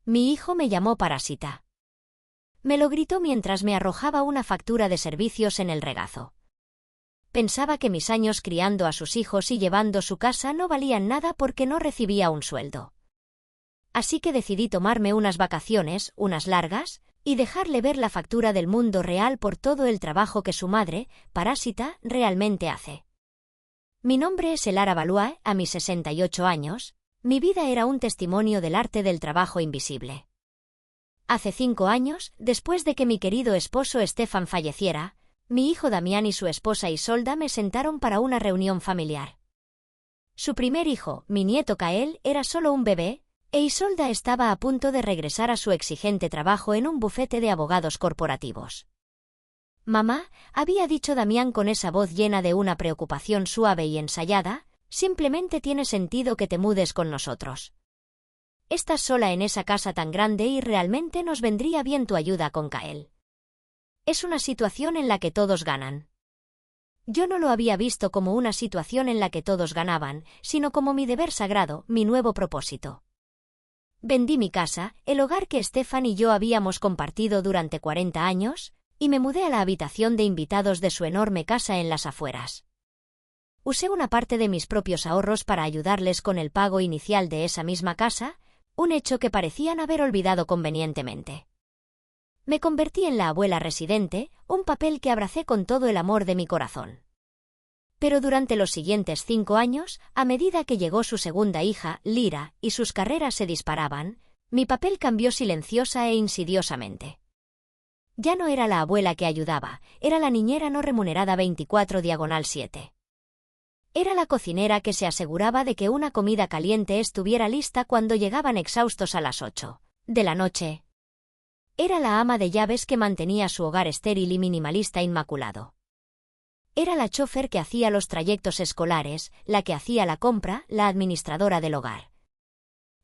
Mi hijo me llamó parásita. Me lo gritó mientras me arrojaba una factura de servicios en el regazo. Pensaba que mis años criando a sus hijos y llevando su casa no valían nada porque no recibía un sueldo. Así que decidí tomarme unas vacaciones, unas largas, y dejarle ver la factura del mundo real por todo el trabajo que su madre, parásita, realmente hace. Mi nombre es Elara Valois, a mis 68 años, mi vida era un testimonio del arte del trabajo invisible. Hace 5 años, después de que mi querido esposo Stefan falleciera, mi hijo Damián y su esposa Isolda me sentaron para una reunión familiar. Su primer hijo, mi nieto Kael, era solo un bebé, e Isolda estaba a punto de regresar a su exigente trabajo en un bufete de abogados corporativos. «Mamá», había dicho Damián con esa voz llena de una preocupación suave y ensayada, «simplemente tiene sentido que te mudes con nosotros. Estás sola en esa casa tan grande y realmente nos vendría bien tu ayuda con Kael. Es una situación en la que todos ganan». Yo no lo había visto como una situación en la que todos ganaban, sino como mi deber sagrado, mi nuevo propósito. Vendí mi casa, el hogar que Stefan y yo habíamos compartido durante 40 años, y me mudé a la habitación de invitados de su enorme casa en las afueras. Usé una parte de mis propios ahorros para ayudarles con el pago inicial de esa misma casa, un hecho que parecían haber olvidado convenientemente. Me convertí en la abuela residente, un papel que abracé con todo el amor de mi corazón. Pero durante los siguientes 5 años, a medida que llegó su segunda hija, Lyra, y sus carreras se disparaban, mi papel cambió silenciosa e insidiosamente. Ya no era la abuela que ayudaba, era la niñera no remunerada 24/7. Era la cocinera que se aseguraba de que una comida caliente estuviera lista cuando llegaban exhaustos a las 8 de la noche. Era la ama de llaves que mantenía su hogar estéril y minimalista inmaculado. Era la chófer que hacía los trayectos escolares, la que hacía la compra, la administradora del hogar.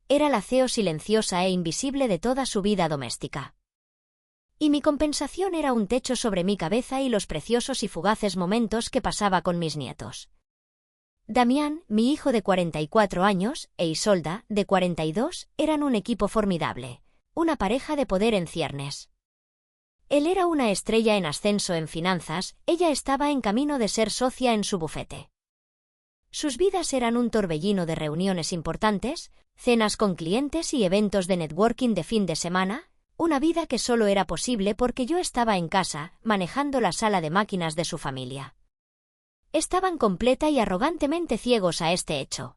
Era la CEO silenciosa e invisible de toda su vida doméstica. Y mi compensación era un techo sobre mi cabeza y los preciosos y fugaces momentos que pasaba con mis nietos. Damián, mi hijo de 44 años, e Isolda, de 42, eran un equipo formidable, una pareja de poder en ciernes. Él era una estrella en ascenso en finanzas, ella estaba en camino de ser socia en su bufete. Sus vidas eran un torbellino de reuniones importantes, cenas con clientes y eventos de networking de fin de semana, una vida que solo era posible porque yo estaba en casa, manejando la sala de máquinas de su familia. Estaban completa y arrogantemente ciegos a este hecho.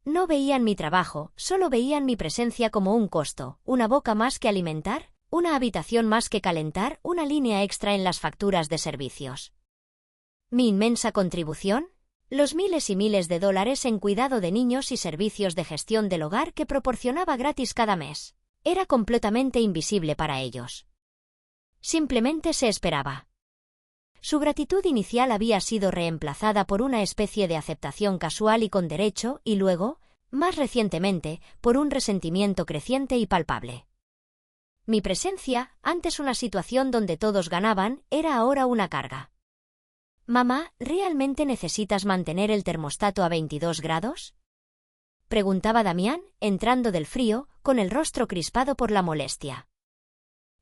No veían mi trabajo, solo veían mi presencia como un costo, una boca más que alimentar, una habitación más que calentar, una línea extra en las facturas de servicios. ¿Mi inmensa contribución? Los miles y miles de dólares en cuidado de niños y servicios de gestión del hogar que proporcionaba gratis cada mes. Era completamente invisible para ellos. Simplemente se esperaba. Su gratitud inicial había sido reemplazada por una especie de aceptación casual y con derecho, y luego, más recientemente, por un resentimiento creciente y palpable. Mi presencia, antes una situación donde todos ganaban, era ahora una carga. «Mamá, ¿realmente necesitas mantener el termostato a 22 grados?» preguntaba Damián, entrando del frío, con el rostro crispado por la molestia.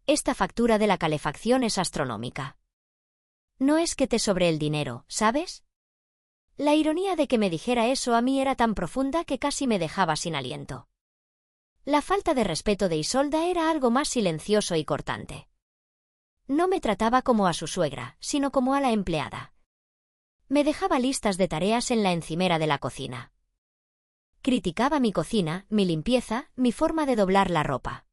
«Esta factura de la calefacción es astronómica. No es que te sobre el dinero, ¿sabes?» La ironía de que me dijera eso a mí era tan profunda que casi me dejaba sin aliento. La falta de respeto de Isolda era algo más silencioso y cortante. No me trataba como a su suegra, sino como a la empleada. Me dejaba listas de tareas en la encimera de la cocina. Criticaba mi cocina, mi limpieza, mi forma de doblar la ropa.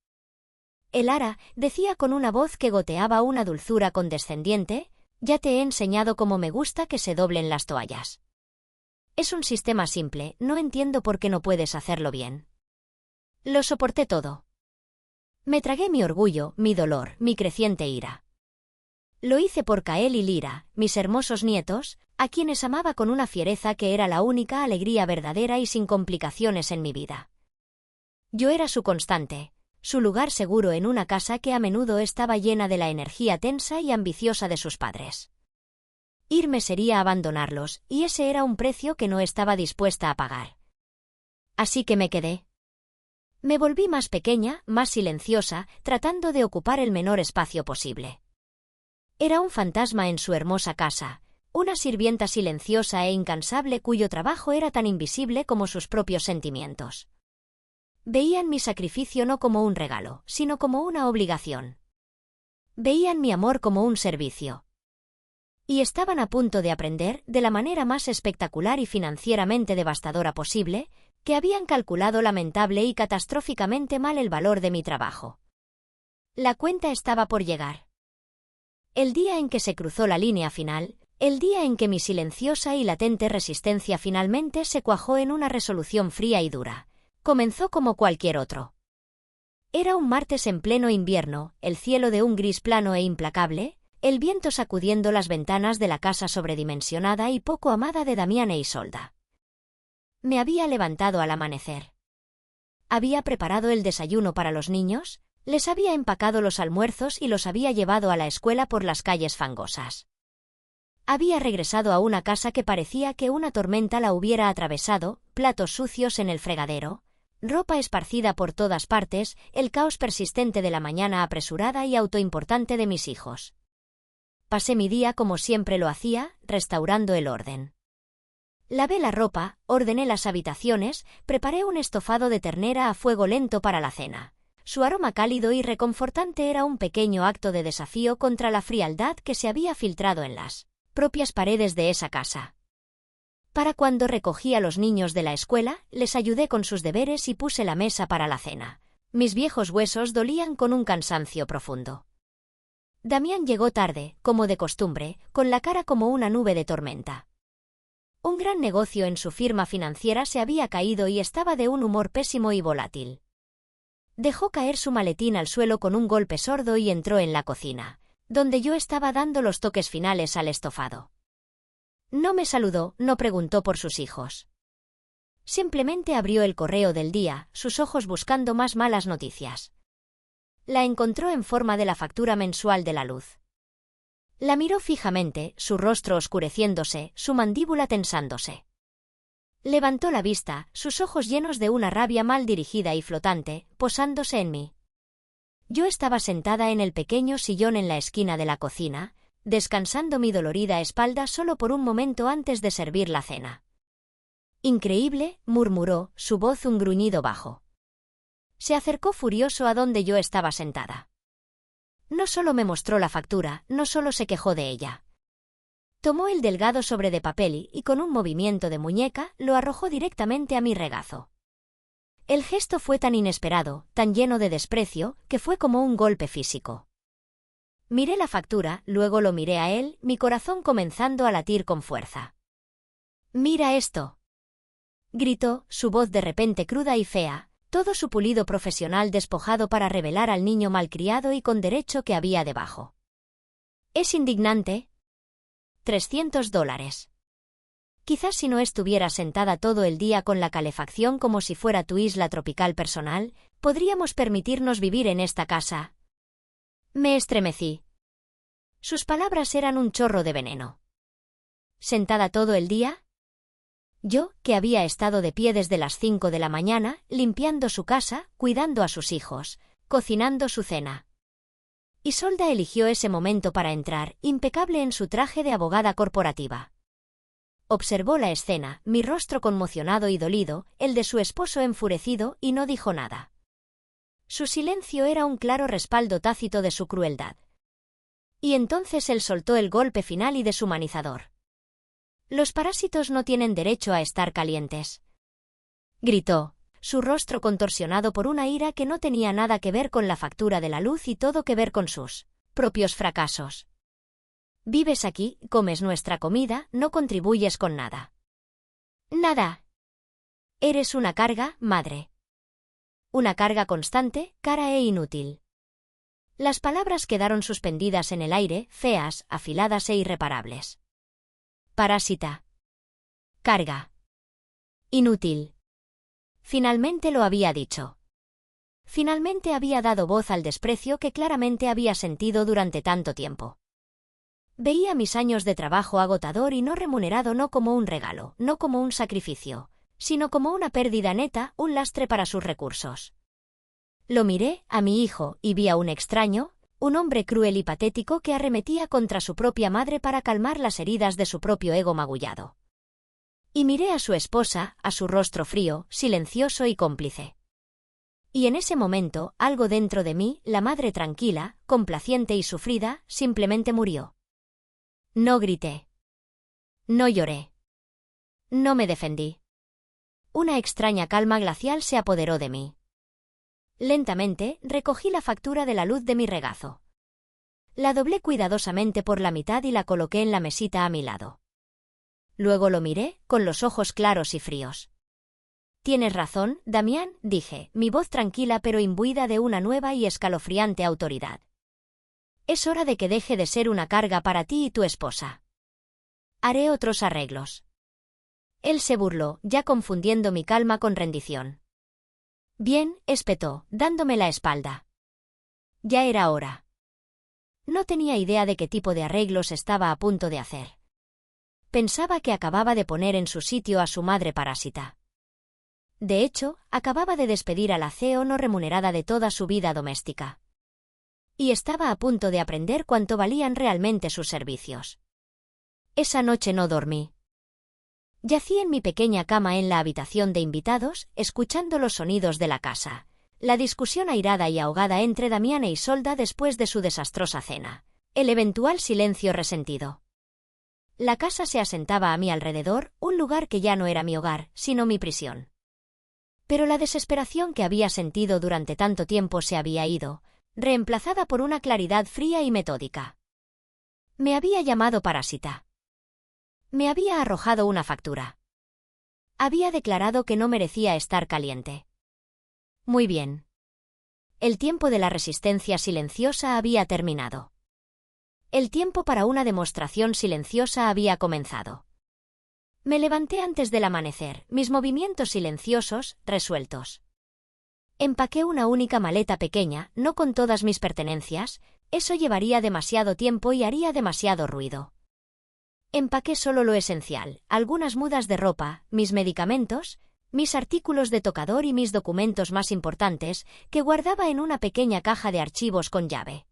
«Elara», decía con una voz que goteaba una dulzura condescendiente, «ya te he enseñado cómo me gusta que se doblen las toallas. Es un sistema simple, no entiendo por qué no puedes hacerlo bien». Lo soporté todo. Me tragué mi orgullo, mi dolor, mi creciente ira. Lo hice por Kael y Lyra, mis hermosos nietos, a quienes amaba con una fiereza que era la única alegría verdadera y sin complicaciones en mi vida. Yo era su constante, su lugar seguro en una casa que a menudo estaba llena de la energía tensa y ambiciosa de sus padres. Irme sería abandonarlos, y ese era un precio que no estaba dispuesta a pagar. Así que me quedé. Me volví más pequeña, más silenciosa, tratando de ocupar el menor espacio posible. Era un fantasma en su hermosa casa, una sirvienta silenciosa e incansable cuyo trabajo era tan invisible como sus propios sentimientos. Veían mi sacrificio no como un regalo, sino como una obligación. Veían mi amor como un servicio. Y estaban a punto de aprender, de la manera más espectacular y financieramente devastadora posible, que habían calculado lamentable y catastróficamente mal el valor de mi trabajo. La cuenta estaba por llegar. El día en que se cruzó la línea final, el día en que mi silenciosa y latente resistencia finalmente se cuajó en una resolución fría y dura, comenzó como cualquier otro. Era un martes en pleno invierno, el cielo de un gris plano e implacable, el viento sacudiendo las ventanas de la casa sobredimensionada y poco amada de Damián e Isolda. Me había levantado al amanecer. Había preparado el desayuno para los niños, les había empacado los almuerzos y los había llevado a la escuela por las calles fangosas. Había regresado a una casa que parecía que una tormenta la hubiera atravesado, platos sucios en el fregadero, ropa esparcida por todas partes, el caos persistente de la mañana apresurada y autoimportante de mis hijos. Pasé mi día como siempre lo hacía, restaurando el orden. Lavé la ropa, ordené las habitaciones, preparé un estofado de ternera a fuego lento para la cena. Su aroma cálido y reconfortante era un pequeño acto de desafío contra la frialdad que se había filtrado en las propias paredes de esa casa. Para cuando recogí a los niños de la escuela, les ayudé con sus deberes y puse la mesa para la cena. Mis viejos huesos dolían con un cansancio profundo. Damián llegó tarde, como de costumbre, con la cara como una nube de tormenta. Un gran negocio en su firma financiera se había caído y estaba de un humor pésimo y volátil. Dejó caer su maletín al suelo con un golpe sordo y entró en la cocina, donde yo estaba dando los toques finales al estofado. No me saludó, no preguntó por sus hijos. Simplemente abrió el correo del día, sus ojos buscando más malas noticias. La encontró en forma de la factura mensual de la luz. La miró fijamente, su rostro oscureciéndose, su mandíbula tensándose. Levantó la vista, sus ojos llenos de una rabia mal dirigida y flotante, posándose en mí. Yo estaba sentada en el pequeño sillón en la esquina de la cocina, descansando mi dolorida espalda solo por un momento antes de servir la cena. Increíble, murmuró, su voz un gruñido bajo. Se acercó furioso a donde yo estaba sentada. No solo me mostró la factura, no solo se quejó de ella. Tomó el delgado sobre de papel y con un movimiento de muñeca, lo arrojó directamente a mi regazo. El gesto fue tan inesperado, tan lleno de desprecio, que fue como un golpe físico. Miré la factura, luego lo miré a él, mi corazón comenzando a latir con fuerza. «¡Mira esto!», gritó, su voz de repente cruda y fea, todo su pulido profesional despojado para revelar al niño malcriado y con derecho que había debajo. «Es indignante». $300. Quizás si no estuviera sentada todo el día con la calefacción como si fuera tu isla tropical personal, podríamos permitirnos vivir en esta casa. Me estremecí. Sus palabras eran un chorro de veneno. ¿Sentada todo el día? Yo, que había estado de pie desde las 5 de la mañana, limpiando su casa, cuidando a sus hijos, cocinando su cena. Isolda eligió ese momento para entrar, impecable en su traje de abogada corporativa. Observó la escena, mi rostro conmocionado y dolido, el de su esposo enfurecido, y no dijo nada. Su silencio era un claro respaldo tácito de su crueldad. Y entonces él soltó el golpe final y deshumanizador. «Los parásitos no tienen derecho a estar calientes», gritó, su rostro contorsionado por una ira que no tenía nada que ver con la factura de la luz y todo que ver con sus propios fracasos. «Vives aquí, comes nuestra comida, no contribuyes con nada». «Nada. Eres una carga, madre. Una carga constante, cara e inútil». Las palabras quedaron suspendidas en el aire, feas, afiladas e irreparables. Parásita. Carga. Inútil. Finalmente lo había dicho. Finalmente había dado voz al desprecio que claramente había sentido durante tanto tiempo. Veía mis años de trabajo agotador y no remunerado no como un regalo, no como un sacrificio, sino como una pérdida neta, un lastre para sus recursos. Lo miré a mi hijo y vi a un extraño, un hombre cruel y patético que arremetía contra su propia madre para calmar las heridas de su propio ego magullado. Y miré a su esposa, a su rostro frío, silencioso y cómplice. Y en ese momento, algo dentro de mí, la madre tranquila, complaciente y sufrida, simplemente murió. No grité. No lloré. No me defendí. Una extraña calma glacial se apoderó de mí. Lentamente, recogí la factura de la luz de mi regazo. La doblé cuidadosamente por la mitad y la coloqué en la mesita a mi lado. Luego lo miré, con los ojos claros y fríos. Tienes razón, Damián, dije, mi voz tranquila pero imbuida de una nueva y escalofriante autoridad. Es hora de que deje de ser una carga para ti y tu esposa. Haré otros arreglos. Él se burló, ya confundiendo mi calma con rendición. Bien, espetó, dándome la espalda. Ya era hora. No tenía idea de qué tipo de arreglos estaba a punto de hacer. Pensaba que acababa de poner en su sitio a su madre parásita. De hecho, acababa de despedir a la CEO no remunerada de toda su vida doméstica. Y estaba a punto de aprender cuánto valían realmente sus servicios. Esa noche no dormí. Yací en mi pequeña cama en la habitación de invitados, escuchando los sonidos de la casa, la discusión airada y ahogada entre Damián e Isolda después de su desastrosa cena, el eventual silencio resentido. La casa se asentaba a mi alrededor, un lugar que ya no era mi hogar, sino mi prisión. Pero la desesperación que había sentido durante tanto tiempo se había ido, reemplazada por una claridad fría y metódica. Me había llamado parásita. Me había arrojado una factura. Había declarado que no merecía estar caliente. Muy bien. El tiempo de la resistencia silenciosa había terminado. El tiempo para una demostración silenciosa había comenzado. Me levanté antes del amanecer, mis movimientos silenciosos, resueltos. Empaqué una única maleta pequeña, no con todas mis pertenencias, eso llevaría demasiado tiempo y haría demasiado ruido. Empaqué solo lo esencial, algunas mudas de ropa, mis medicamentos, mis artículos de tocador y mis documentos más importantes, que guardaba en una pequeña caja de archivos con llave.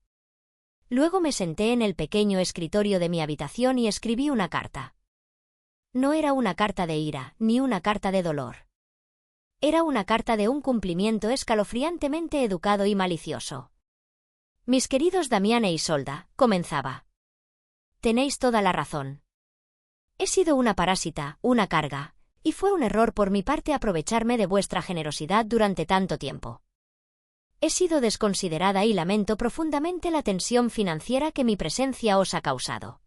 Luego me senté en el pequeño escritorio de mi habitación y escribí una carta. No era una carta de ira, ni una carta de dolor. Era una carta de un cumplimiento escalofriantemente educado y malicioso. Mis queridos Damián e Isolda, comenzaba. Tenéis toda la razón. He sido una parásita, una carga, y fue un error por mi parte aprovecharme de vuestra generosidad durante tanto tiempo. He sido desconsiderada y lamento profundamente la tensión financiera que mi presencia os ha causado.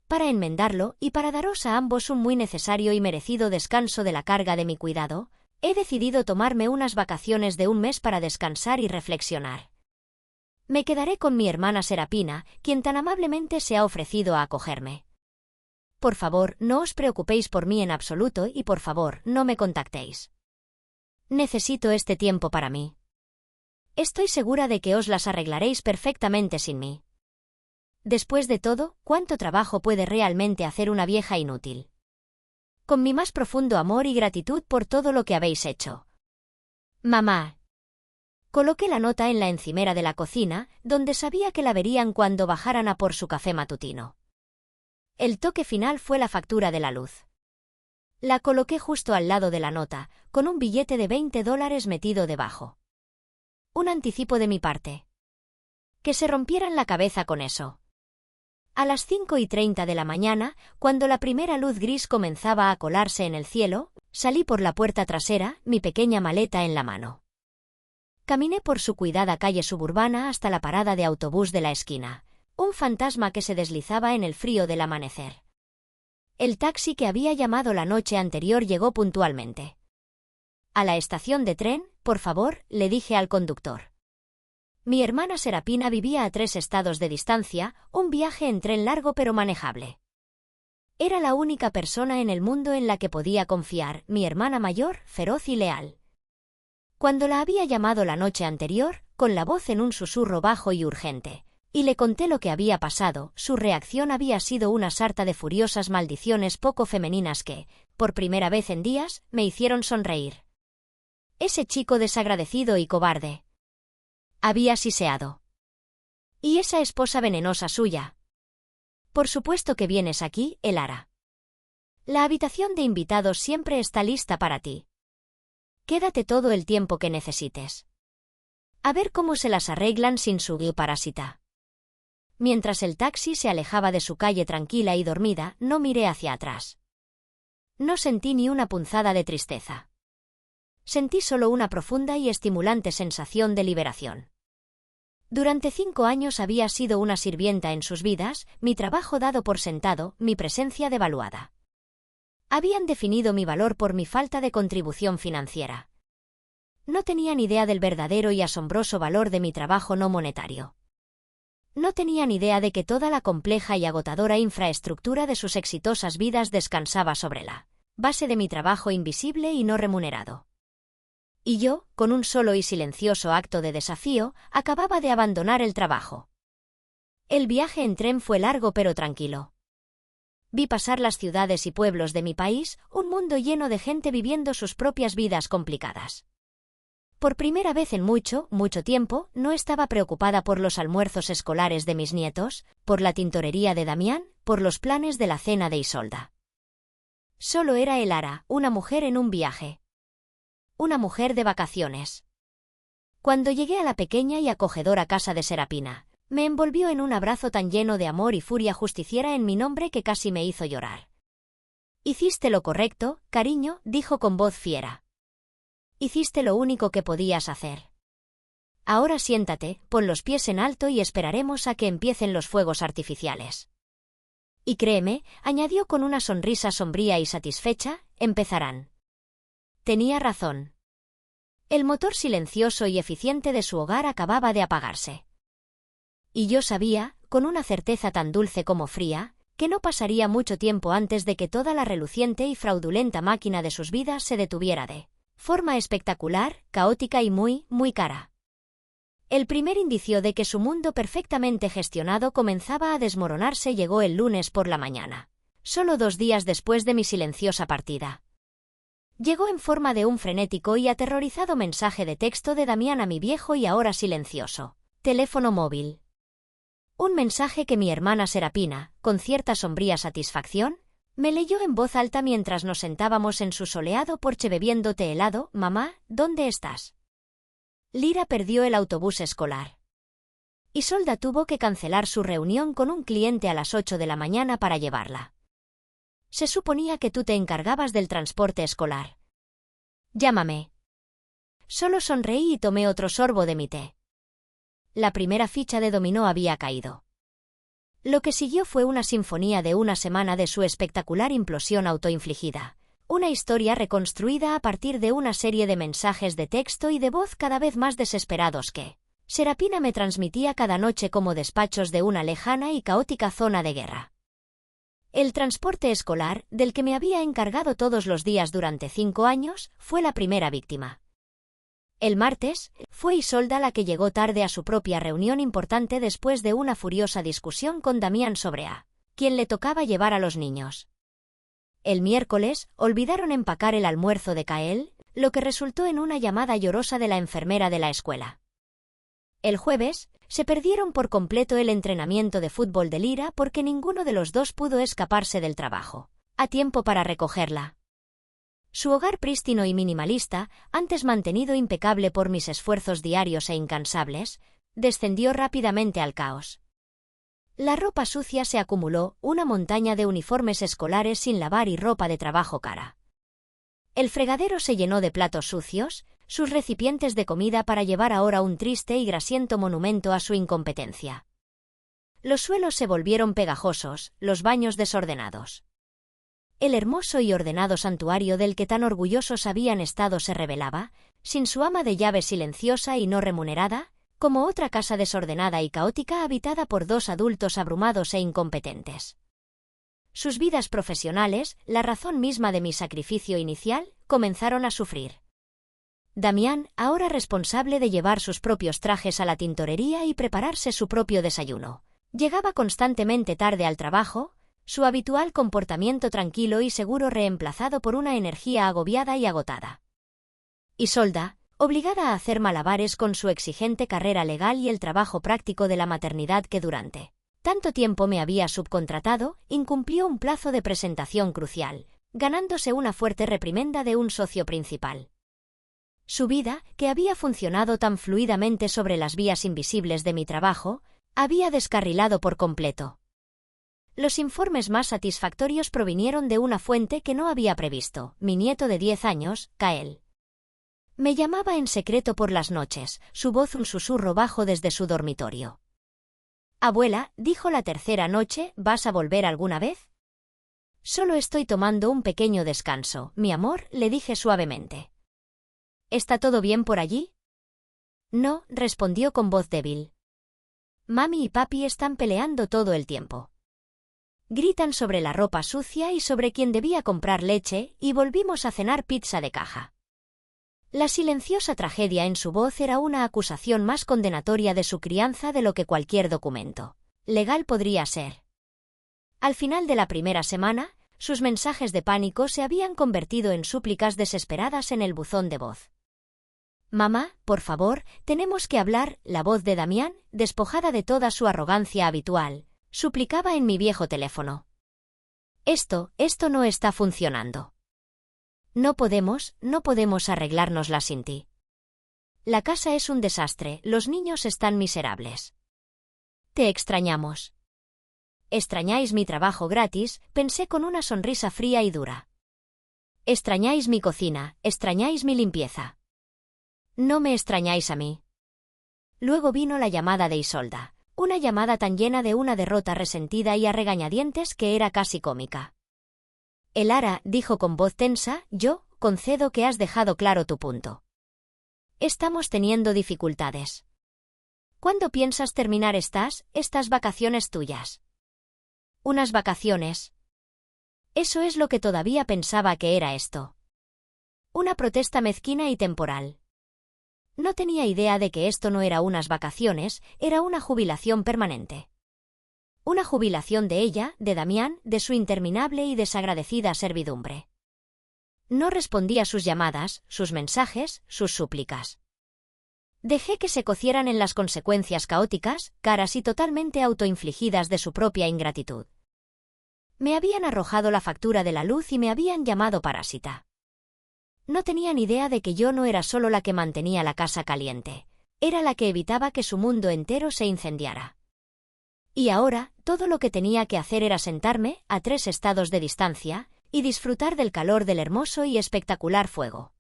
Para enmendarlo, y para daros a ambos un muy necesario y merecido descanso de la carga de mi cuidado, he decidido tomarme unas vacaciones de un mes para descansar y reflexionar. Me quedaré con mi hermana Serapina, quien tan amablemente se ha ofrecido a acogerme. Por favor, no os preocupéis por mí en absoluto y por favor, no me contactéis. Necesito este tiempo para mí. Estoy segura de que os las arreglaréis perfectamente sin mí. Después de todo, ¿cuánto trabajo puede realmente hacer una vieja inútil? Con mi más profundo amor y gratitud por todo lo que habéis hecho. Mamá. Coloqué la nota en la encimera de la cocina, donde sabía que la verían cuando bajaran a por su café matutino. El toque final fue la factura de la luz. La coloqué justo al lado de la nota, con un billete de $20 metido debajo. Un anticipo de mi parte. Que se rompieran la cabeza con eso. A las 5:30 de la mañana, cuando la primera luz gris comenzaba a colarse en el cielo, salí por la puerta trasera, mi pequeña maleta en la mano. Caminé por su cuidada calle suburbana hasta la parada de autobús de la esquina, un fantasma que se deslizaba en el frío del amanecer. El taxi que había llamado la noche anterior llegó puntualmente. A la estación de tren, por favor, le dije al conductor. Mi hermana Serapina vivía a 3 estados de distancia, un viaje en tren largo pero manejable. Era la única persona en el mundo en la que podía confiar, mi hermana mayor, feroz y leal. Cuando la había llamado la noche anterior, con la voz en un susurro bajo y urgente, y le conté lo que había pasado, su reacción había sido una sarta de furiosas maldiciones poco femeninas que, por primera vez en días, me hicieron sonreír. Ese chico desagradecido y cobarde. Había siseado. ¿Y esa esposa venenosa suya? Por supuesto que vienes aquí, Elara. La habitación de invitados siempre está lista para ti. Quédate todo el tiempo que necesites. A ver cómo se las arreglan sin su parásita. Mientras el taxi se alejaba de su calle tranquila y dormida, no miré hacia atrás. No sentí ni una punzada de tristeza. Sentí solo una profunda y estimulante sensación de liberación. Durante 5 años había sido una sirvienta en sus vidas, mi trabajo dado por sentado, mi presencia devaluada. Habían definido mi valor por mi falta de contribución financiera. No tenían idea del verdadero y asombroso valor de mi trabajo no monetario. No tenían idea de que toda la compleja y agotadora infraestructura de sus exitosas vidas descansaba sobre la base de mi trabajo invisible y no remunerado. Y yo, con un solo y silencioso acto de desafío, acababa de abandonar el trabajo. El viaje en tren fue largo pero tranquilo. Vi pasar las ciudades y pueblos de mi país, un mundo lleno de gente viviendo sus propias vidas complicadas. Por primera vez en mucho, mucho tiempo, no estaba preocupada por los almuerzos escolares de mis nietos, por la tintorería de Damián, por los planes de la cena de Isolda. Solo era Elara, una mujer en un viaje. Una mujer de vacaciones. Cuando llegué a la pequeña y acogedora casa de Serapina, me envolvió en un abrazo tan lleno de amor y furia justiciera en mi nombre que casi me hizo llorar. «Hiciste lo correcto, cariño», dijo con voz fiera. «Hiciste lo único que podías hacer. Ahora siéntate, pon los pies en alto y esperaremos a que empiecen los fuegos artificiales». Y créeme, añadió con una sonrisa sombría y satisfecha, empezarán. Tenía razón. El motor silencioso y eficiente de su hogar acababa de apagarse. Y yo sabía, con una certeza tan dulce como fría, que no pasaría mucho tiempo antes de que toda la reluciente y fraudulenta máquina de sus vidas se detuviera de forma espectacular, caótica y muy, muy cara. El primer indicio de que su mundo perfectamente gestionado comenzaba a desmoronarse llegó el lunes por la mañana, solo 2 días después de mi silenciosa partida. Llegó en forma de un frenético y aterrorizado mensaje de texto de Damián a mi viejo y ahora silencioso teléfono móvil. Un mensaje que mi hermana Serapina, con cierta sombría satisfacción, me leyó en voz alta mientras nos sentábamos en su soleado porche bebiendo té helado. «Mamá, ¿dónde estás?» Lira perdió el autobús escolar. Isolda tuvo que cancelar su reunión con un cliente a las 8 de la mañana para llevarla. Se suponía que tú te encargabas del transporte escolar. Llámame. Solo sonreí y tomé otro sorbo de mi té. La primera ficha de dominó había caído. Lo que siguió fue una sinfonía de una semana de su espectacular implosión autoinfligida. Una historia reconstruida a partir de una serie de mensajes de texto y de voz cada vez más desesperados que Serapina me transmitía cada noche como despachos de una lejana y caótica zona de guerra. El transporte escolar, del que me había encargado todos los días durante 5 años, fue la primera víctima. El martes, fue Isolda la que llegó tarde a su propia reunión importante después de una furiosa discusión con Damián sobre a quién le tocaba llevar a los niños. El miércoles, olvidaron empacar el almuerzo de Kael, lo que resultó en una llamada llorosa de la enfermera de la escuela. El jueves, se perdieron por completo el entrenamiento de fútbol de Lira porque ninguno de los dos pudo escaparse del trabajo a tiempo para recogerla. Su hogar prístino y minimalista, antes mantenido impecable por mis esfuerzos diarios e incansables, descendió rápidamente al caos. La ropa sucia se acumuló, una montaña de uniformes escolares sin lavar y ropa de trabajo cara. El fregadero se llenó de platos sucios, sus recipientes de comida para llevar ahora un triste y grasiento monumento a su incompetencia. Los suelos se volvieron pegajosos, los baños desordenados. El hermoso y ordenado santuario del que tan orgullosos habían estado se revelaba, sin su ama de llave silenciosa y no remunerada, como otra casa desordenada y caótica habitada por 2 adultos abrumados e incompetentes. Sus vidas profesionales, la razón misma de mi sacrificio inicial, comenzaron a sufrir. Damián, ahora responsable de llevar sus propios trajes a la tintorería y prepararse su propio desayuno, llegaba constantemente tarde al trabajo, su habitual comportamiento tranquilo y seguro reemplazado por una energía agobiada y agotada. Isolda, obligada a hacer malabares con su exigente carrera legal y el trabajo práctico de la maternidad que durante tanto tiempo me había subcontratado, incumplió un plazo de presentación crucial, ganándose una fuerte reprimenda de un socio principal. Su vida, que había funcionado tan fluidamente sobre las vías invisibles de mi trabajo, había descarrilado por completo. Los informes más satisfactorios provinieron de una fuente que no había previsto, mi nieto de 10 años, Kael. Me llamaba en secreto por las noches, su voz un susurro bajo desde su dormitorio. «Abuela», dijo la tercera noche, «¿vas a volver alguna vez?» «Solo estoy tomando un pequeño descanso, mi amor», le dije suavemente. «¿Está todo bien por allí?» «No», respondió con voz débil. «Mami y papi están peleando todo el tiempo. Gritan sobre la ropa sucia y sobre quién debía comprar leche, y volvimos a cenar pizza de caja». La silenciosa tragedia en su voz era una acusación más condenatoria de su crianza de lo que cualquier documento legal podría ser. Al final de la primera semana, sus mensajes de pánico se habían convertido en súplicas desesperadas en el buzón de voz. «Mamá, por favor, tenemos que hablar», la voz de Damián, despojada de toda su arrogancia habitual, suplicaba en mi viejo teléfono. Esto no está funcionando. No podemos arreglárnosla sin ti. La casa es un desastre, los niños están miserables. Te extrañamos. Extrañáis mi trabajo gratis, pensé con una sonrisa fría y dura. Extrañáis mi cocina, extrañáis mi limpieza. No me extrañáis a mí. Luego vino la llamada de Isolda, una llamada tan llena de una derrota resentida y a regañadientes que era casi cómica. «Elara», dijo con voz tensa, «yo concedo que has dejado claro tu punto. Estamos teniendo dificultades. ¿Cuándo piensas terminar estas vacaciones tuyas?» «Unas vacaciones». Eso es lo que todavía pensaba que era esto. Una protesta mezquina y temporal. No tenía idea de que esto no era unas vacaciones, era una jubilación permanente. Una jubilación de ella, de Damián, de su interminable y desagradecida servidumbre. No respondí a sus llamadas, sus mensajes, sus súplicas. Dejé que se cocieran en las consecuencias caóticas, caras y totalmente autoinfligidas de su propia ingratitud. Me habían arrojado la factura de la luz y me habían llamado parásita. No tenían idea de que yo no era solo la que mantenía la casa caliente, era la que evitaba que su mundo entero se incendiara. Y ahora, todo lo que tenía que hacer era sentarme, a 3 estados de distancia, y disfrutar del calor del hermoso y espectacular fuego.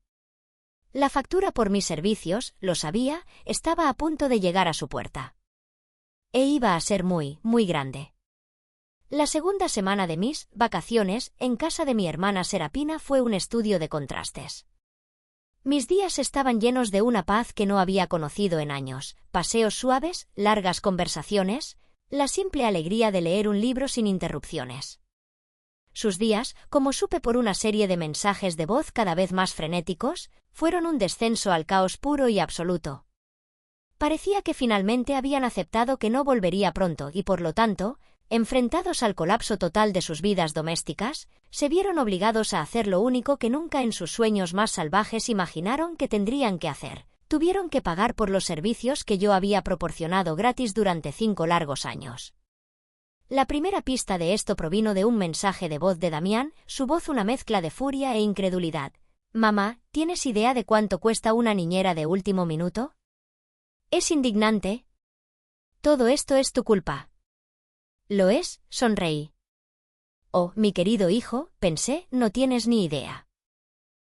La factura por mis servicios, lo sabía, estaba a punto de llegar a su puerta. E iba a ser muy, muy grande. La segunda semana de mis vacaciones, en casa de mi hermana Serapina, fue un estudio de contrastes. Mis días estaban llenos de una paz que no había conocido en años, paseos suaves, largas conversaciones, la simple alegría de leer un libro sin interrupciones. Sus días, como supe por una serie de mensajes de voz cada vez más frenéticos, fueron un descenso al caos puro y absoluto. Parecía que finalmente habían aceptado que no volvería pronto y por lo tanto, enfrentados al colapso total de sus vidas domésticas, se vieron obligados a hacer lo único que nunca en sus sueños más salvajes imaginaron que tendrían que hacer. Tuvieron que pagar por los servicios que yo había proporcionado gratis durante 5 largos años. La primera pista de esto provino de un mensaje de voz de Damián, su voz una mezcla de furia e incredulidad. «Mamá, ¿tienes idea de cuánto cuesta una niñera de último minuto? Es indignante. Todo esto es tu culpa». «¿Lo es?», sonreí. «Oh, mi querido hijo», pensé, «no tienes ni idea».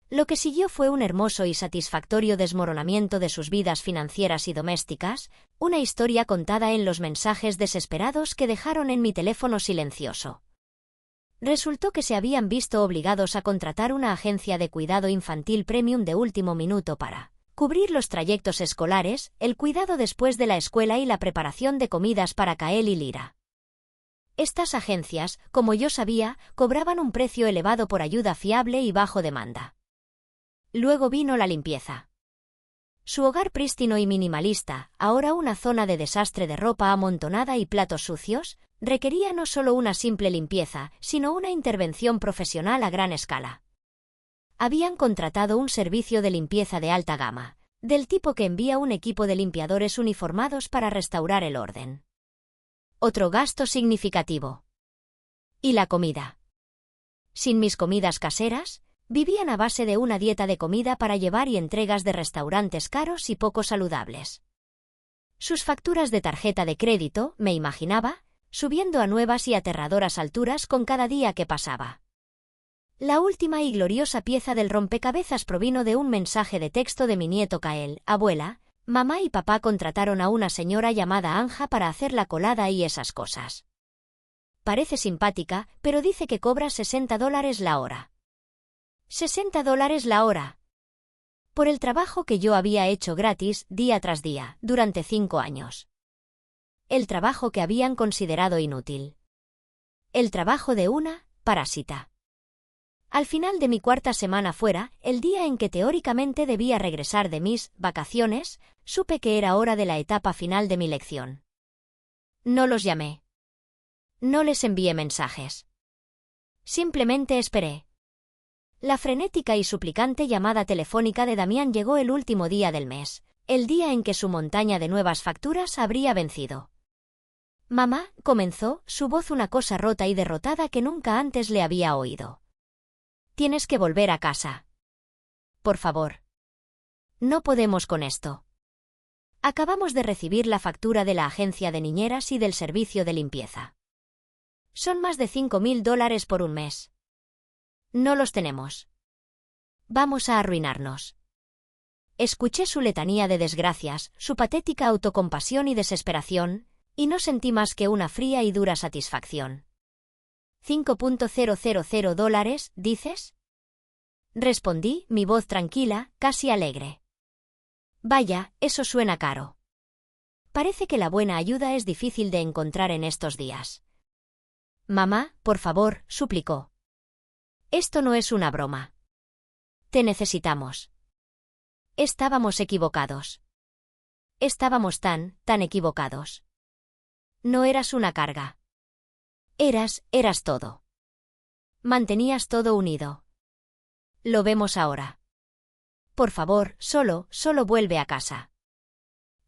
Lo que siguió fue un hermoso y satisfactorio desmoronamiento de sus vidas financieras y domésticas, una historia contada en los mensajes desesperados que dejaron en mi teléfono silencioso. Resultó que se habían visto obligados a contratar una agencia de cuidado infantil premium de último minuto para cubrir los trayectos escolares, el cuidado después de la escuela y la preparación de comidas para Kael y Lira. Estas agencias, como yo sabía, cobraban un precio elevado por ayuda fiable y bajo demanda. Luego vino la limpieza. Su hogar prístino y minimalista, ahora una zona de desastre de ropa amontonada y platos sucios, requería no solo una simple limpieza, sino una intervención profesional a gran escala. Habían contratado un servicio de limpieza de alta gama, Del tipo que envía un equipo de limpiadores uniformados para restaurar el orden. Otro gasto significativo. Y la comida. Sin mis comidas caseras, vivían a base de una dieta de comida para llevar y entregas de restaurantes caros y poco saludables. Sus facturas de tarjeta de crédito, me imaginaba, subiendo a nuevas y aterradoras alturas con cada día que pasaba. La última y gloriosa pieza del rompecabezas provino de un mensaje de texto de mi nieto Kael. Abuela, mamá y papá contrataron a una señora llamada Anja para hacer la colada y esas cosas. Parece simpática, pero dice que cobra $60 la hora. $60 la hora. Por el trabajo que yo había hecho gratis, día tras día, durante 5 años. El trabajo que habían considerado inútil. El trabajo de una parásita. Al final de mi 4ª semana fuera, el día en que teóricamente debía regresar de mis vacaciones, supe que era hora de la etapa final de mi lección. No los llamé. No les envié mensajes. Simplemente esperé. La frenética y suplicante llamada telefónica de Damián llegó el último día del mes, el día en que su montaña de nuevas facturas habría vencido. Mamá, comenzó, su voz una cosa rota y derrotada que nunca antes le había oído. Tienes que volver a casa. Por favor. No podemos con esto. Acabamos de recibir la factura de la agencia de niñeras y del servicio de limpieza. Son más de $5.000 por un mes. No los tenemos. Vamos a arruinarnos. Escuché su letanía de desgracias, su patética autocompasión y desesperación, y no sentí más que una fría y dura satisfacción. $5.000, ¿dices? Respondí, mi voz tranquila, casi alegre. Vaya, eso suena caro. Parece que la buena ayuda es difícil de encontrar en estos días. Mamá, por favor, suplicó. Esto no es una broma. Te necesitamos. Estábamos equivocados. Estábamos tan equivocados. No eras una carga. Eras todo. Mantenías todo unido. Lo vemos ahora. Por favor, solo vuelve a casa.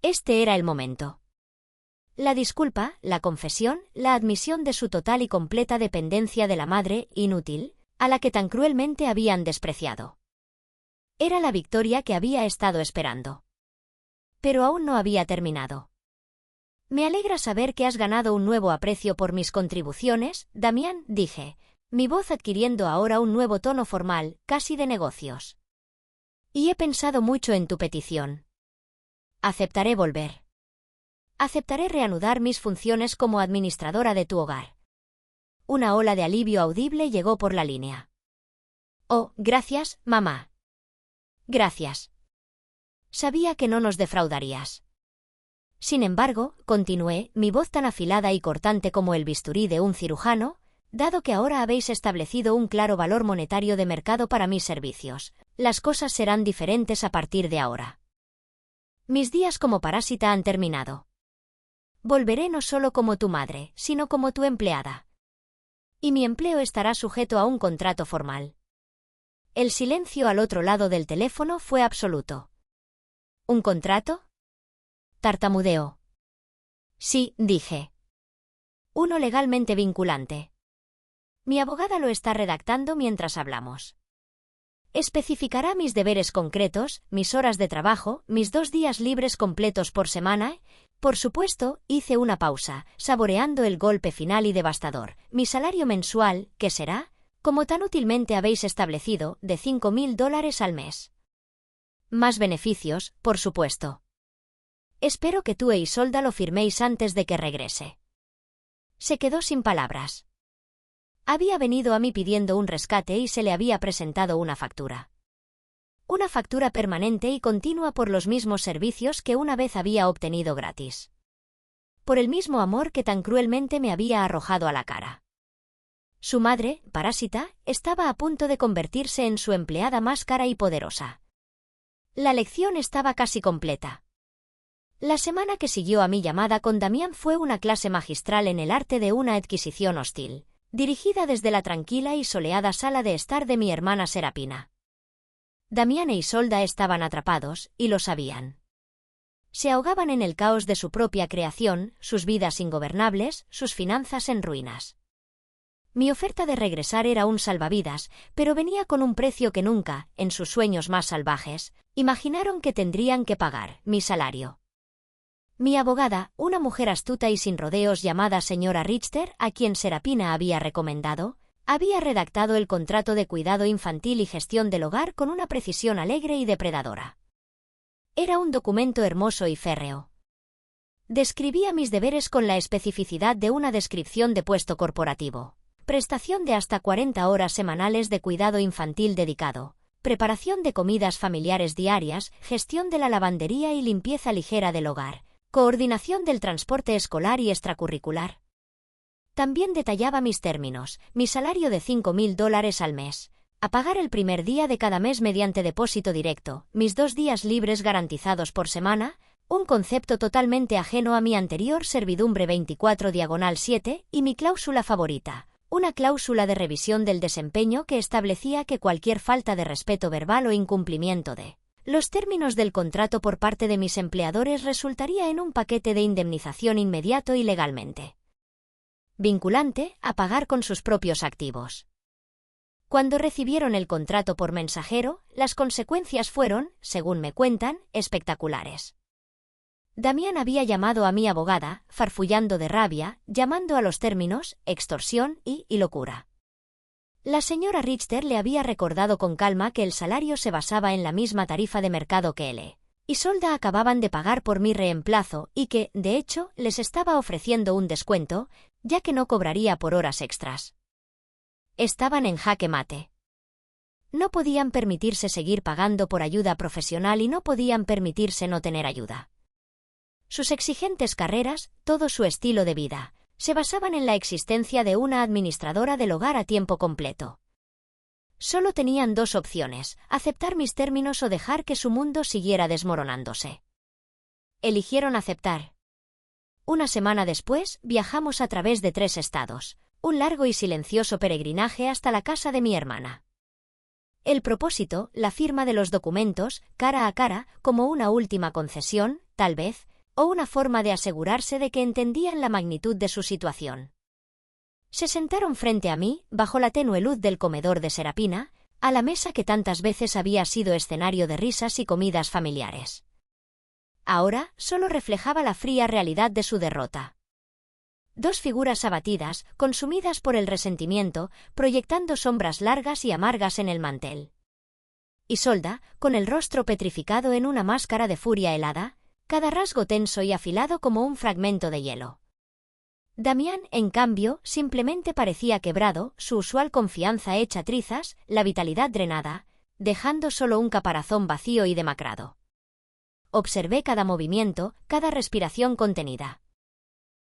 Este era el momento. La disculpa, la confesión, la admisión de su total y completa dependencia de la madre, inútil, a la que tan cruelmente habían despreciado. Era la victoria que había estado esperando. Pero aún no había terminado. Me alegra saber que has ganado un nuevo aprecio por mis contribuciones, Damián, dije, mi voz adquiriendo ahora un nuevo tono formal, casi de negocios. Y he pensado mucho en tu petición. Aceptaré volver. Aceptaré reanudar mis funciones como administradora de tu hogar. Una ola de alivio audible llegó por la línea. Oh, gracias, mamá. Gracias. Sabía que no nos defraudarías. Sin embargo, continué, mi voz tan afilada y cortante como el bisturí de un cirujano, dado que ahora habéis establecido un claro valor monetario de mercado para mis servicios, las cosas serán diferentes a partir de ahora. Mis días como parásita han terminado. Volveré no solo como tu madre, sino como tu empleada. Y mi empleo estará sujeto a un contrato formal. El silencio al otro lado del teléfono fue absoluto. ¿Un contrato? Tartamudeó. Sí, dije. Uno legalmente vinculante. Mi abogada lo está redactando mientras hablamos. Especificará mis deberes concretos, mis horas de trabajo, mis 2 días libres completos por semana. Por supuesto, hice una pausa, saboreando el golpe final y devastador. Mi salario mensual, que será, como tan útilmente habéis establecido, de $5.000 al mes. Más beneficios, por supuesto. Espero que tú e Isolda lo firméis antes de que regrese. Se quedó sin palabras. Había venido a mí pidiendo un rescate y se le había presentado una factura. Una factura permanente y continua por los mismos servicios que una vez había obtenido gratis. Por el mismo amor que tan cruelmente me había arrojado a la cara. Su madre, parásita, estaba a punto de convertirse en su empleada más cara y poderosa. La lección estaba casi completa. La semana que siguió a mi llamada con Damián fue una clase magistral en el arte de una adquisición hostil, dirigida desde la tranquila y soleada sala de estar de mi hermana Serapina. Damián e Isolda estaban atrapados, y lo sabían. Se ahogaban en el caos de su propia creación, sus vidas ingobernables, sus finanzas en ruinas. Mi oferta de regresar era un salvavidas, pero venía con un precio que nunca, en sus sueños más salvajes, imaginaron que tendrían que pagar: mi salario. Mi abogada, una mujer astuta y sin rodeos llamada señora Richter, a quien Serapina había recomendado, había redactado el contrato de cuidado infantil y gestión del hogar con una precisión alegre y depredadora. Era un documento hermoso y férreo. Describía mis deberes con la especificidad de una descripción de puesto corporativo. Prestación de hasta 40 horas semanales de cuidado infantil dedicado, preparación de comidas familiares diarias, gestión de la lavandería y limpieza ligera del hogar, coordinación del transporte escolar y extracurricular. También detallaba mis términos: mi salario de $5.000 al mes, a pagar el primer día de cada mes mediante depósito directo, mis 2 días libres garantizados por semana, un concepto totalmente ajeno a mi anterior servidumbre 24/7, y mi cláusula favorita, una cláusula de revisión del desempeño que establecía que cualquier falta de respeto verbal o incumplimiento de los términos del contrato por parte de mis empleadores resultaría en un paquete de indemnización inmediato y legalmente vinculante, a pagar con sus propios activos. Cuando recibieron el contrato por mensajero, las consecuencias fueron, según me cuentan, espectaculares. Damián había llamado a mi abogada, farfullando de rabia, llamando a los términos extorsión y locura. La señora Richter le había recordado con calma que el salario se basaba en la misma tarifa de mercado que él y Isolda acababan de pagar por mi reemplazo y que, de hecho, les estaba ofreciendo un descuento, ya que no cobraría por horas extras. Estaban en jaque mate. No podían permitirse seguir pagando por ayuda profesional y no podían permitirse no tener ayuda. Sus exigentes carreras, todo su estilo de vida, se basaban en la existencia de una administradora del hogar a tiempo completo. Solo tenían 2 opciones: aceptar mis términos o dejar que su mundo siguiera desmoronándose. Eligieron aceptar. Una semana después, viajamos a través de 3 estados, un largo y silencioso peregrinaje hasta la casa de mi hermana. El propósito, la firma de los documentos, cara a cara, como una última concesión, tal vez, o una forma de asegurarse de que entendían la magnitud de su situación. Se sentaron frente a mí, bajo la tenue luz del comedor de Serapina, a la mesa que tantas veces había sido escenario de risas y comidas familiares. Ahora solo reflejaba la fría realidad de su derrota. 2 figuras abatidas, consumidas por el resentimiento, proyectando sombras largas y amargas en el mantel. Isolda, con el rostro petrificado en una máscara de furia helada, cada rasgo tenso y afilado como un fragmento de hielo. Damián, en cambio, simplemente parecía quebrado, su usual confianza hecha trizas, la vitalidad drenada, dejando solo un caparazón vacío y demacrado. Observé cada movimiento, cada respiración contenida.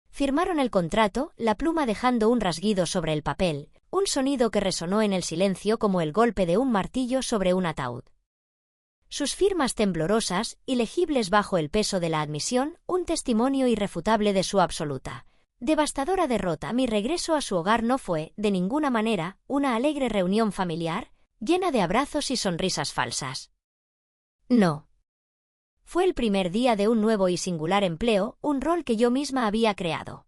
Firmaron el contrato, la pluma dejando un rasguido sobre el papel, un sonido que resonó en el silencio como el golpe de un martillo sobre un ataúd. Sus firmas temblorosas, ilegibles bajo el peso de la admisión, un testimonio irrefutable de su absoluta, devastadora derrota. Mi regreso a su hogar no fue, de ninguna manera, una alegre reunión familiar, llena de abrazos y sonrisas falsas. No. Fue el primer día de un nuevo y singular empleo, un rol que yo misma había creado.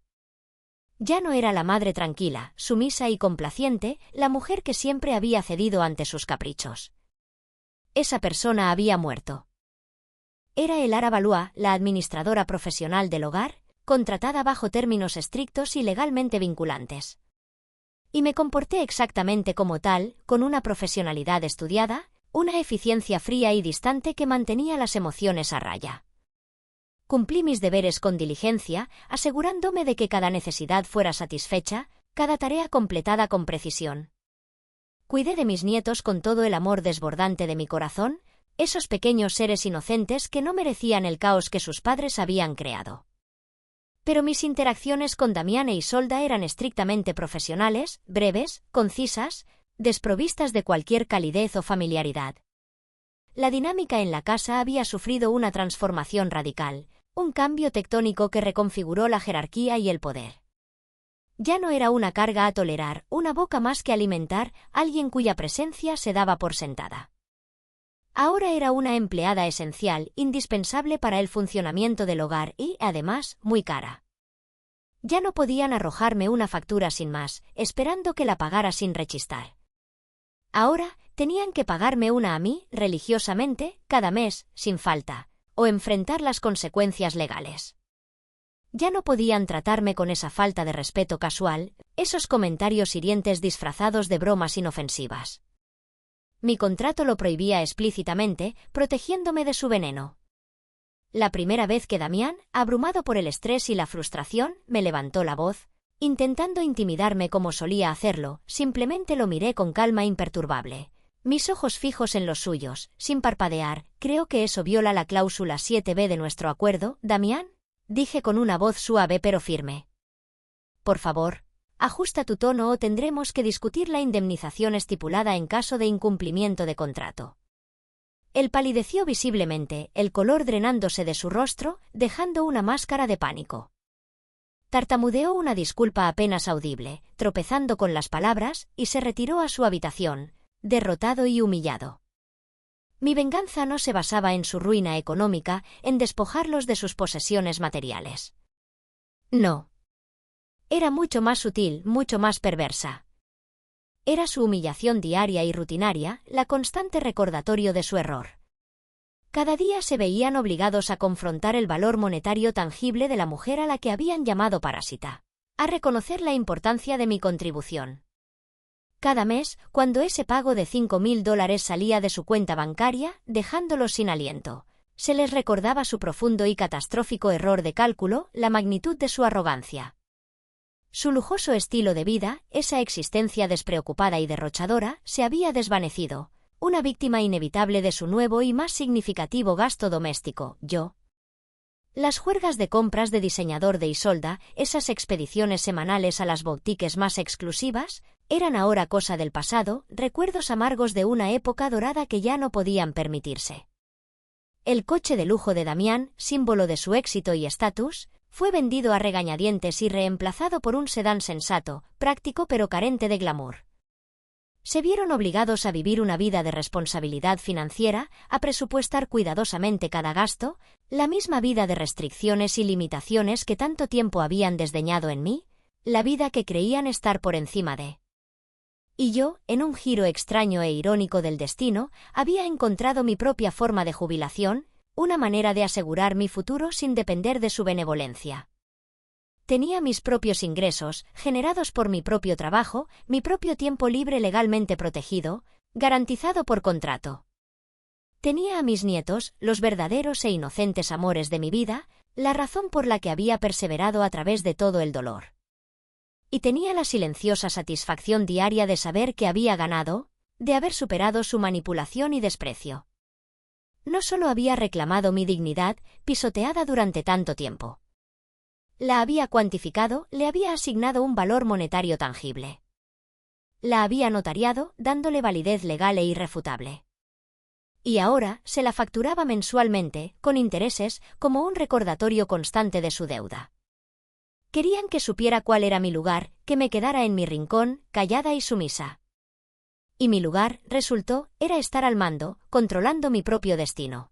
Ya no era la madre tranquila, sumisa y complaciente, la mujer que siempre había cedido ante sus caprichos. Esa persona había muerto. Era Elara Valois, la administradora profesional del hogar, contratada bajo términos estrictos y legalmente vinculantes. Y me comporté exactamente como tal, con una profesionalidad estudiada, una eficiencia fría y distante que mantenía las emociones a raya. Cumplí mis deberes con diligencia, asegurándome de que cada necesidad fuera satisfecha, cada tarea completada con precisión. Cuidé de mis nietos con todo el amor desbordante de mi corazón, esos pequeños seres inocentes que no merecían el caos que sus padres habían creado. Pero mis interacciones con Damián e Isolda eran estrictamente profesionales, breves, concisas, desprovistas de cualquier calidez o familiaridad. La dinámica en la casa había sufrido una transformación radical, un cambio tectónico que reconfiguró la jerarquía y el poder. Ya no era una carga a tolerar, una boca más que alimentar, alguien cuya presencia se daba por sentada. Ahora era una empleada esencial, indispensable para el funcionamiento del hogar y, además, muy cara. Ya no podían arrojarme una factura sin más, esperando que la pagara sin rechistar. Ahora tenían que pagarme una a mí, religiosamente, cada mes, sin falta, o enfrentar las consecuencias legales. Ya no podían tratarme con esa falta de respeto casual, esos comentarios hirientes disfrazados de bromas inofensivas. Mi contrato lo prohibía explícitamente, protegiéndome de su veneno. La primera vez que Damián, abrumado por el estrés y la frustración, me levantó la voz, intentando intimidarme como solía hacerlo, simplemente lo miré con calma imperturbable. Mis ojos fijos en los suyos, sin parpadear. «Creo que eso viola la cláusula 7b de nuestro acuerdo, Damián», dije con una voz suave pero firme. «Por favor, ajusta tu tono o tendremos que discutir la indemnización estipulada en caso de incumplimiento de contrato». Él palideció visiblemente, el color drenándose de su rostro, dejando una máscara de pánico. Tartamudeó una disculpa apenas audible, tropezando con las palabras, y se retiró a su habitación, derrotado y humillado. Mi venganza no se basaba en su ruina económica, en despojarlos de sus posesiones materiales. No. Era mucho más sutil, mucho más perversa. Era su humillación diaria y rutinaria, la constante recordatorio de su error. Cada día se veían obligados a confrontar el valor monetario tangible de la mujer a la que habían llamado parásita, a reconocer la importancia de mi contribución. Cada mes, cuando ese pago de $5.000 salía de su cuenta bancaria, dejándolos sin aliento, se les recordaba su profundo y catastrófico error de cálculo, la magnitud de su arrogancia. Su lujoso estilo de vida, esa existencia despreocupada y derrochadora, se había desvanecido, una víctima inevitable de su nuevo y más significativo gasto doméstico, yo. Las juergas de compras de diseñador de Isolda, esas expediciones semanales a las boutiques más exclusivas, eran ahora cosa del pasado, recuerdos amargos de una época dorada que ya no podían permitirse. El coche de lujo de Damián, símbolo de su éxito y estatus, fue vendido a regañadientes y reemplazado por un sedán sensato, práctico pero carente de glamour. Se vieron obligados a vivir una vida de responsabilidad financiera, a presupuestar cuidadosamente cada gasto, la misma vida de restricciones y limitaciones que tanto tiempo habían desdeñado en mí, la vida que creían estar por encima de. Y yo, en un giro extraño e irónico del destino, había encontrado mi propia forma de jubilación, una manera de asegurar mi futuro sin depender de su benevolencia. Tenía mis propios ingresos, generados por mi propio trabajo, mi propio tiempo libre legalmente protegido, garantizado por contrato. Tenía a mis nietos, los verdaderos e inocentes amores de mi vida, la razón por la que había perseverado a través de todo el dolor. Y tenía la silenciosa satisfacción diaria de saber que había ganado, de haber superado su manipulación y desprecio. No solo había reclamado mi dignidad, pisoteada durante tanto tiempo. La había cuantificado, le había asignado un valor monetario tangible. La había notariado, dándole validez legal e irrefutable. Y ahora se la facturaba mensualmente, con intereses, como un recordatorio constante de su deuda. Querían que supiera cuál era mi lugar, que me quedara en mi rincón, callada y sumisa. Y mi lugar, resultó, era estar al mando, controlando mi propio destino.